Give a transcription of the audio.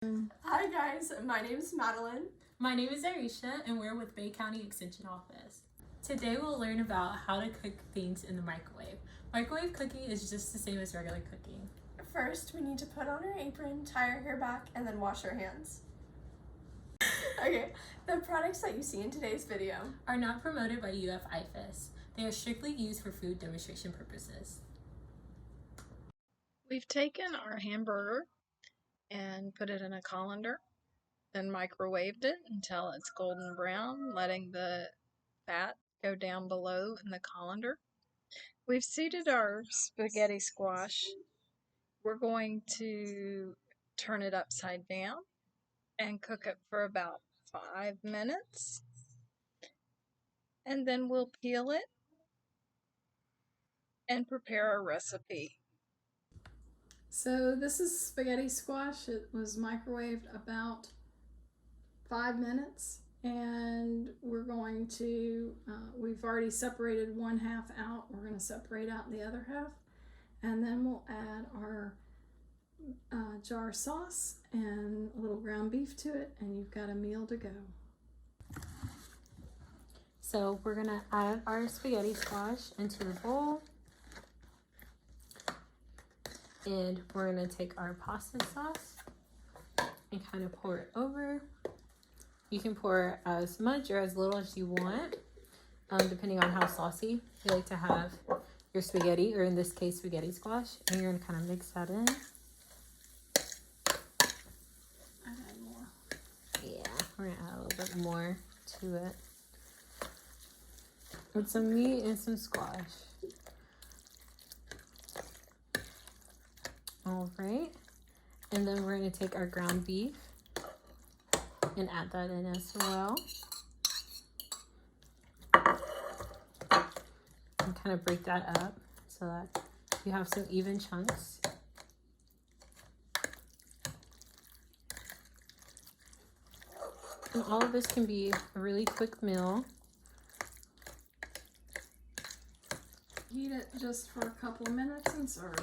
Hi guys, my name is Madeline. My name is Arisha and we're with Bay County Extension Office. Today we'll learn about how to cook things in the microwave. Microwave cooking is just the same as regular cooking. First, we need to put on our apron, tie our hair back, and then wash our hands. Okay, the products that you see in today's video are not promoted by UF IFAS. They are strictly used for food demonstration purposes. We've taken our hamburger and put it in a colander, then microwaved it until it's golden brown, letting the fat go down below in the colander. We've seated our spaghetti squash. We're going to turn it upside down and cook it for about 5 minutes. And then we'll peel it and prepare our recipe. So this is spaghetti squash. It was microwaved about 5 minutes, and we're going to, we've already separated one half out. We're going to separate out the other half, and then we'll add our jar sauce and a little ground beef to it, and you've got a meal to go. So we're gonna add our spaghetti squash into the bowl. And we're gonna take our pasta sauce and kind of pour it over. You can pour as much or as little as you want, depending on how saucy you like to have your spaghetti, or in this case, spaghetti squash. And you're gonna kind of mix that in. Add more. Yeah, we're gonna add a little bit more to it. With some meat and some squash. All right, and then we're going to take our ground beef and add that in as well. And kind of break that up so that you have some even chunks. And all of this can be a really quick meal. Heat it just for a couple of minutes and serve.